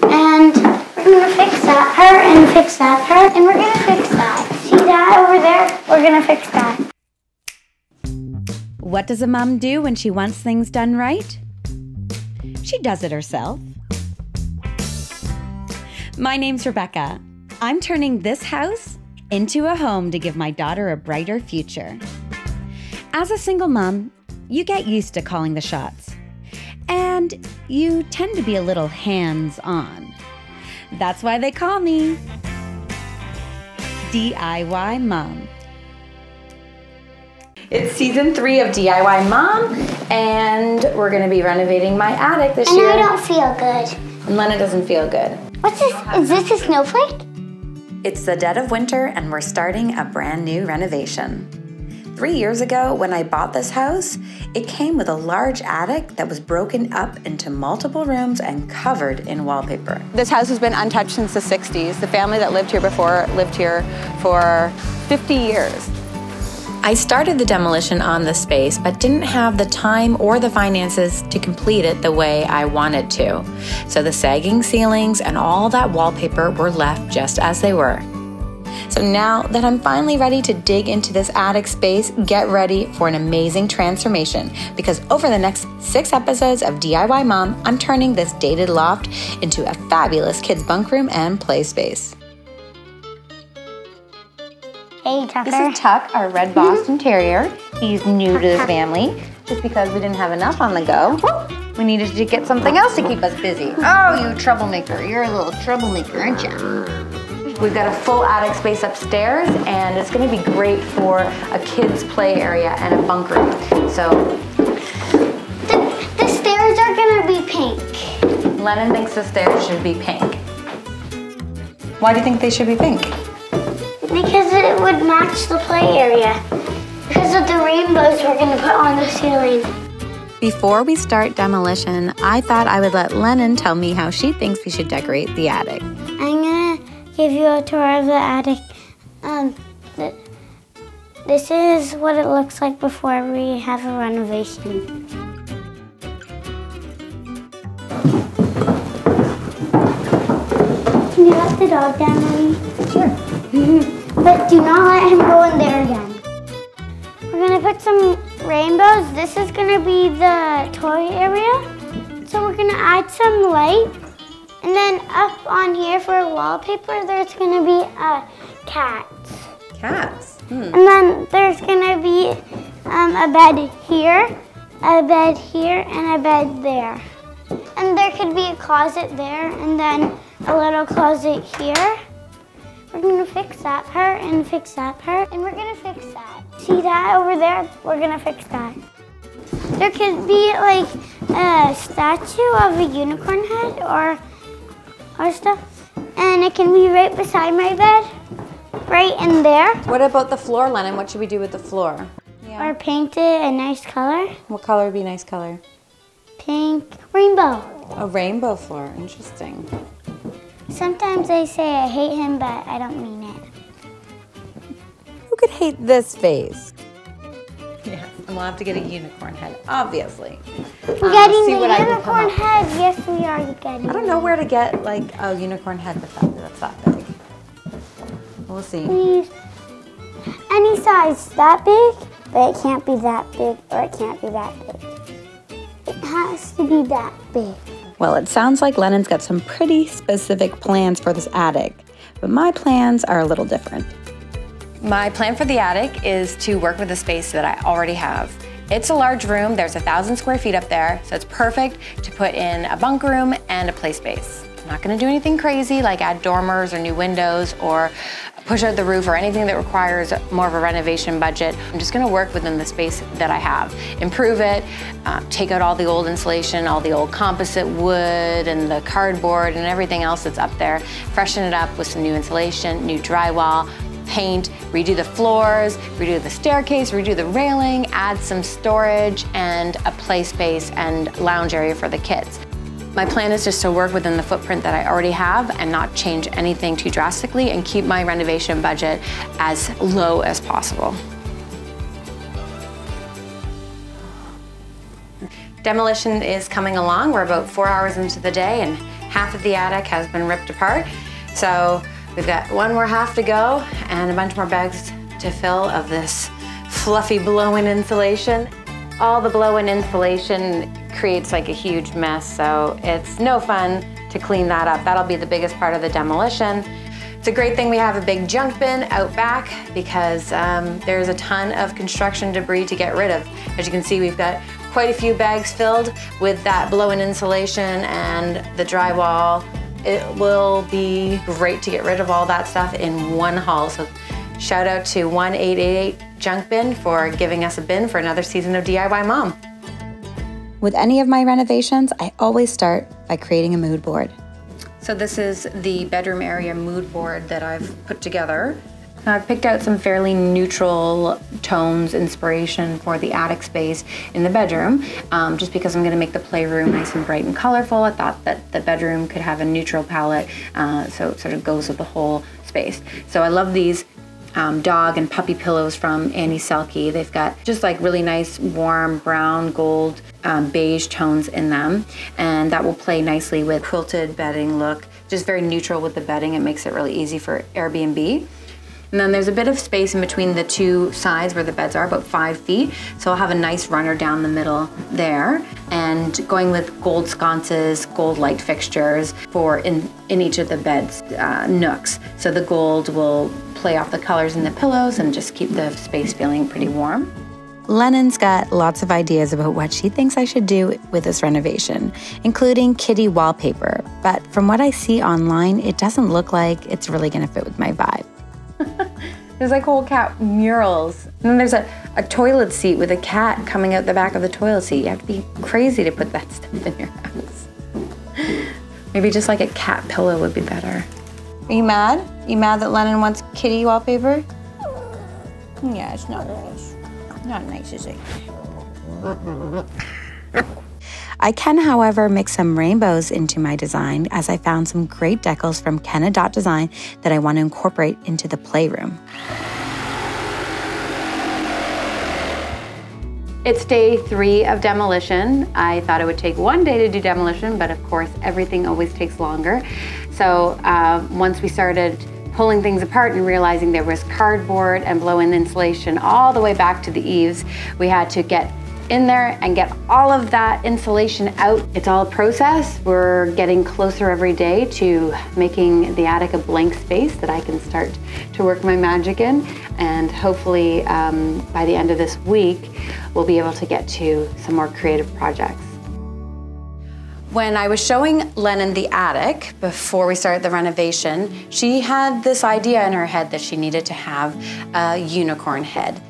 And we're gonna fix that part and fix that part, and we're gonna fix that. See that over there? We're gonna fix that. What does a mom do when she wants things done right? She does it herself. My name's Rebekah. I'm turning this house into a home to give my daughter a brighter future. As a single mom, you get used to calling the shots. And you tend to be a little hands-on. That's why they call me DIY Mom. It's season 3 of DIY Mom, and we're gonna be renovating my attic this year. And I don't feel good. And Lena doesn't feel good. What's this? Is this a snowflake? It's the dead of winter, and we're starting a brand new renovation. 3 years ago, when I bought this house, it came with a large attic that was broken up into multiple rooms and covered in wallpaper. This house has been untouched since the 60s. The family that lived here before lived here for 50 years. I started the demolition on the space, but didn't have the time or the finances to complete it the way I wanted to. So the sagging ceilings and all that wallpaper were left just as they were. So now that I'm finally ready to dig into this attic space, get ready for an amazing transformation, because over the next 6 episodes of DIY Mom, I'm turning this dated loft into a fabulous kids' bunk room and play space. Hey, Tucker. This is Tuck, our red Boston Terrier. He's new to the family, just because we didn't have enough on the go. We needed to get something else to keep us busy. Oh, you troublemaker. You're a little troublemaker, aren't you? We've got a full attic space upstairs, and it's gonna be great for a kid's play area and a bunk room. So, The stairs are gonna be pink. Lennon thinks the stairs should be pink. Why do you think they should be pink? Because it would match the play area. Because of the rainbows we're gonna put on the ceiling. Before we start demolition, I thought I would let Lennon tell me how she thinks we should decorate the attic. I'm gonna give you a tour of the attic. This is what it looks like before we have a renovation. Can you let the dog down, Mommy? Sure. But do not let him go in there again. We're gonna put some rainbows. This is gonna be the toy area. So we're gonna add some light. And then up on here for wallpaper, there's gonna be cats. Cats? And then there's gonna be a bed here, a bed here, and a bed there. And there could be a closet there, and then a little closet here. We're gonna fix that part and fix that part, and we're gonna fix that. See that over there? We're gonna fix that. There could be like a statue of a unicorn head or stuff, and it can be right beside my bed, right in there. What about the floor, Lennon? What should we do with the floor? Yeah. Or paint it a nice color. What color would be a nice color? Pink, rainbow. A rainbow floor, interesting. Sometimes I say I hate him, but I don't mean it. Who could hate this face? Yes, and we'll have to get a unicorn head, obviously. We're getting the unicorn head. Yes, we are getting I don't know where to get like a unicorn head that's that big. We'll see. Please. Any size that big, but it can't be that big or it can't be that big. It has to be that big. Well, it sounds like Lennon's got some pretty specific plans for this attic, but my plans are a little different. My plan for the attic is to work with the space that I already have. It's a large room, there's 1,000 square feet up there, so it's perfect to put in a bunk room and a play space. I'm not gonna do anything crazy like add dormers or new windows or push out the roof or anything that requires more of a renovation budget. I'm just gonna work within the space that I have. Improve it, take out all the old insulation, all the old composite wood and the cardboard and everything else that's up there. Freshen it up with some new insulation, new drywall, paint, redo the floors, redo the staircase, redo the railing, add some storage and a play space and lounge area for the kids. My plan is just to work within the footprint that I already have and not change anything too drastically and keep my renovation budget as low as possible. Demolition is coming along. We're about 4 hours into the day and half of the attic has been ripped apart. So we've got one more half to go and a bunch more bags to fill of this fluffy blow-in insulation. All the blow-in insulation creates like a huge mess, so it's no fun to clean that up. That'll be the biggest part of the demolition. It's a great thing we have a big junk bin out back because there's a ton of construction debris to get rid of. As you can see, we've got quite a few bags filled with that blow-in insulation and the drywall. It will be great to get rid of all that stuff in one haul. So shout out to 1888 Junk Bin for giving us a bin for another season of DIY Mom. With any of my renovations, I always start by creating a mood board. So this is the bedroom area mood board that I've put together. I've picked out some fairly neutral tones, inspiration for the attic space in the bedroom, just because I'm gonna make the playroom nice and bright and colorful. I thought that the bedroom could have a neutral palette, so it sort of goes with the whole space. So I love these dog and puppy pillows from Annie Selke. They've got just like really nice warm brown, gold, beige tones in them, and that will play nicely with quilted bedding look. Just very neutral with the bedding. It makes it really easy for Airbnb. And then there's a bit of space in between the two sides where the beds are, about 5 feet. So I'll have a nice runner down the middle there, and going with gold sconces, gold light fixtures for in each of the bed's nooks. So the gold will play off the colors in the pillows and just keep the space feeling pretty warm. Lennon's got lots of ideas about what she thinks I should do with this renovation, including kitty wallpaper. But from what I see online, it doesn't look like it's really gonna fit with my vibe. There's like whole cat murals. And then there's a toilet seat with a cat coming out the back of the toilet seat. You have to be crazy to put that stuff in your house. Maybe just like a cat pillow would be better. Are you mad? You mad that Lennon wants kitty wallpaper? Yeah, it's not nice. Not nice, is it? I can, however, mix some rainbows into my design, as I found some great decals from Kenna Design that I want to incorporate into the playroom. It's day 3 of demolition. I thought it would take 1 day to do demolition, but of course everything always takes longer. So once we started pulling things apart and realizing there was cardboard and blow-in insulation all the way back to the eaves, we had to get in there and get all of that insulation out. It's all a process. We're getting closer every day to making the attic a blank space that I can start to work my magic in. And hopefully by the end of this week, we'll be able to get to some more creative projects. When I was showing Lennon the attic before we started the renovation, she had this idea in her head that she needed to have a unicorn head.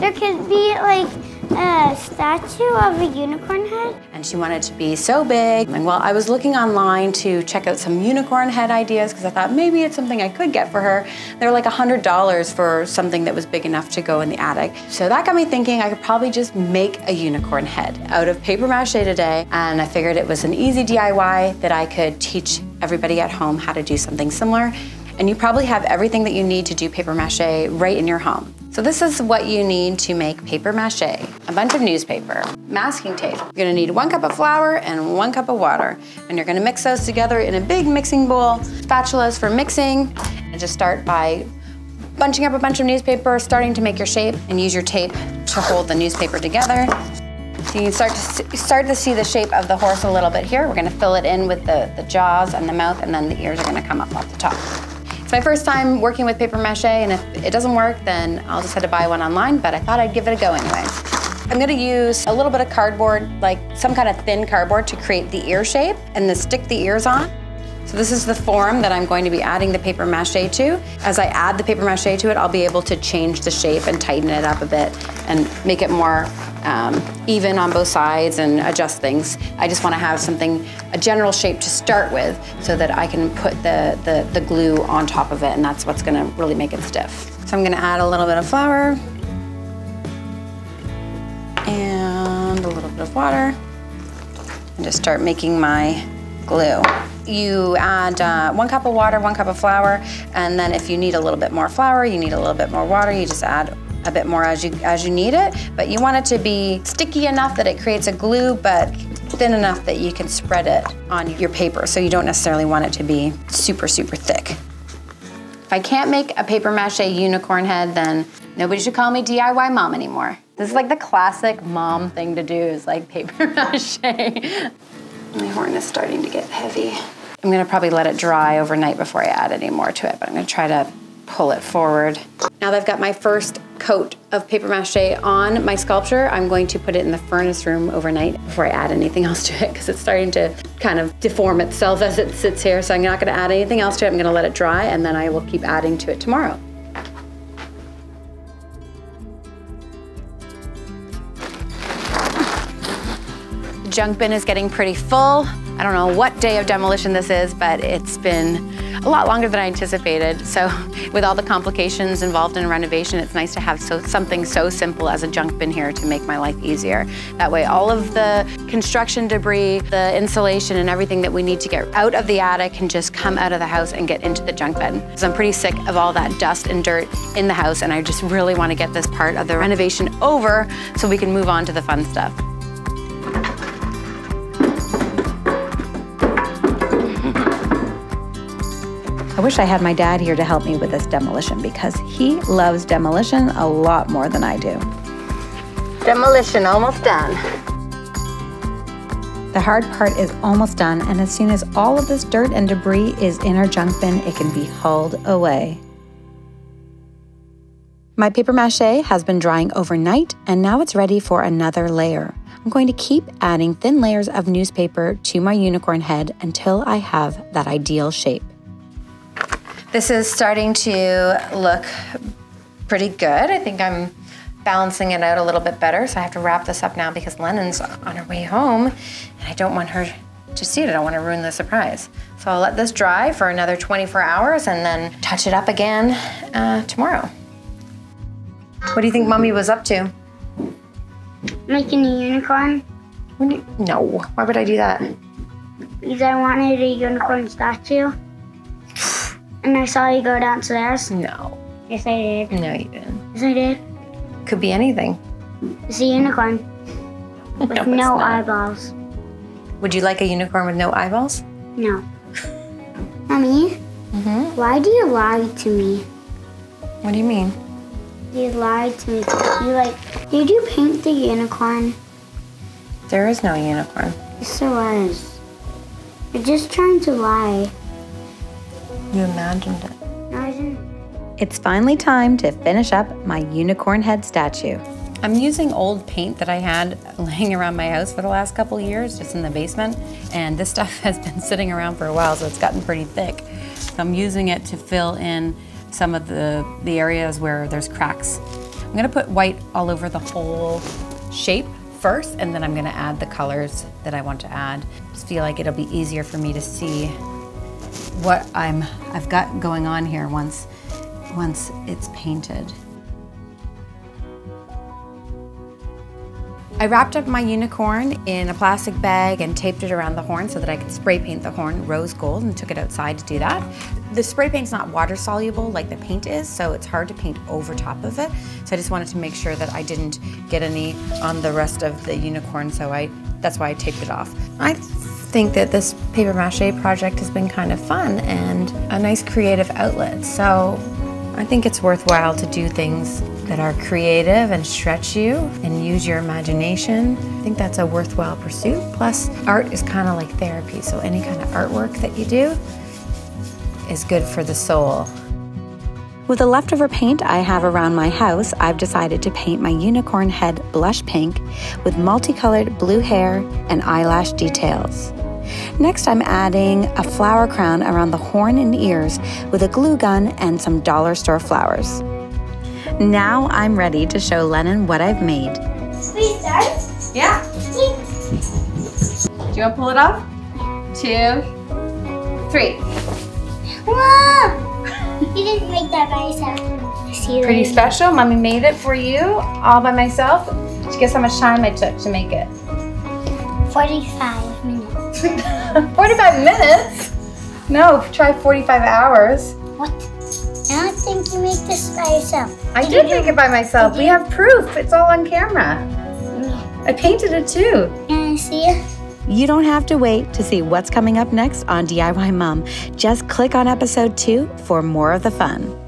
There could be like a statue of a unicorn head. And she wanted to be so big. And well, I was looking online to check out some unicorn head ideas because I thought maybe it's something I could get for her. They were like $100 for something that was big enough to go in the attic. So that got me thinking I could probably just make a unicorn head out of paper-mâché today. And I figured it was an easy DIY that I could teach everybody at home how to do something similar. And you probably have everything that you need to do paper-mâché right in your home. So this is what you need to make paper-mâché. A bunch of newspaper, masking tape. You're gonna need 1 cup of flour and 1 cup of water. And you're gonna mix those together in a big mixing bowl. Spatulas for mixing. And just start by bunching up a bunch of newspaper, starting to make your shape, and use your tape to hold the newspaper together. So you can start to see the shape of the horse a little bit here. We're gonna fill it in with the jaws and the mouth, and then the ears are gonna come up off the top. It's my first time working with paper-mâché, and if it doesn't work, then I'll just have to buy one online, but I thought I'd give it a go anyway. I'm gonna use a little bit of cardboard, like some kind of thin cardboard, to create the ear shape and then stick the ears on. So this is the form that I'm going to be adding the paper-mâché to. As I add the paper-mâché to it, I'll be able to change the shape and tighten it up a bit and make it more even on both sides and adjust things. I just want to have something, a general shape to start with, so that I can put the glue on top of it, and that's what's going to really make it stiff. So I'm going to add a little bit of flour and a little bit of water and just start making my glue. You add 1 cup of water, 1 cup of flour, and then if you need a little bit more flour, you need a little bit more water, you just add a bit more as you need it, but you want it to be sticky enough that it creates a glue, but thin enough that you can spread it on your paper, so you don't necessarily want it to be super, super thick. If I can't make a paper-mâché unicorn head, then nobody should call me DIY mom anymore. This is like the classic mom thing to do, is like paper-mâché. My horn is starting to get heavy. I'm gonna probably let it dry overnight before I add any more to it, but I'm gonna try to pull it forward. Now that I've got my first coat of paper-mâché on my sculpture, I'm going to put it in the furnace room overnight before I add anything else to it, because it's starting to kind of deform itself as it sits here. So I'm not gonna add anything else to it. I'm gonna let it dry, and then I will keep adding to it tomorrow. The junk bin is getting pretty full. I don't know what day of demolition this is, but it's been a lot longer than I anticipated. So with all the complications involved in renovation, it's nice to have something so simple as a junk bin here to make my life easier. That way all of the construction debris, the insulation and everything that we need to get out of the attic can just come out of the house and get into the junk bin. So I'm pretty sick of all that dust and dirt in the house, and I just really want to get this part of the renovation over so we can move on to the fun stuff. I wish I had my dad here to help me with this demolition, because he loves demolition a lot more than I do. Demolition almost done. The hard part is almost done, and as soon as all of this dirt and debris is in our junk bin, it can be hauled away. My paper-mâché has been drying overnight, and now it's ready for another layer. I'm going to keep adding thin layers of newspaper to my unicorn head until I have that ideal shape. This is starting to look pretty good. I think I'm balancing it out a little bit better, so I have to wrap this up now because Lennon's on her way home, and I don't want her to see it. I don't want to ruin the surprise. So I'll let this dry for another 24 hours and then touch it up again tomorrow. What do you think Mommy was up to? Making a unicorn. No, why would I do that? Because I wanted a unicorn statue. And I saw you go downstairs. No. Yes, I did. No, you didn't. Yes, I did. Could be anything. It's a unicorn with no eyeballs. Would you like a unicorn with no eyeballs? No. Mommy, why do you lie to me? What do you mean? You lied to me. Did you paint the unicorn? There is no unicorn. Yes, there was. You're just trying to lie. You imagined it. No, I didn't. It's finally time to finish up my unicorn head statue. I'm using old paint that I had laying around my house for the last couple of years, just in the basement. And this stuff has been sitting around for a while, so it's gotten pretty thick. So I'm using it to fill in some of the areas where there's cracks. I'm gonna put white all over the whole shape first, and then I'm gonna add the colors that I want to add. Just feel like it'll be easier for me to see what I've got going on here once it's painted. I wrapped up my unicorn in a plastic bag and taped it around the horn so that I could spray paint the horn rose gold, and took it outside to do that. The spray paint's not water soluble like the paint is, so it's hard to paint over top of it. So I just wanted to make sure that I didn't get any on the rest of the unicorn, so that's why I taped it off. I think that this paper-mâché project has been kind of fun and a nice creative outlet. So I think it's worthwhile to do things that are creative and stretch you and use your imagination. I think that's a worthwhile pursuit. Plus, art is kind of like therapy, so any kind of artwork that you do is good for the soul. With the leftover paint I have around my house, I've decided to paint my unicorn head blush pink with multicolored blue hair and eyelash details. Next, I'm adding a flower crown around the horn and ears with a glue gun and some dollar store flowers. Now I'm ready to show Lennon what I've made. Please start? Yeah. Do you want to pull it off? 2, 3. Whoa! You didn't make that by yourself. Pretty special. Mommy made it for you all by myself. Did you guess how much time I took to make it? 45 minutes. 45 minutes? No, try 45 hours. What? I don't think you make this by yourself. I did make it by myself. We have proof. It's all on camera. I painted it too. Can I see it? You don't have to wait to see what's coming up next on DIY Mom. Just click on episode 2 for more of the fun.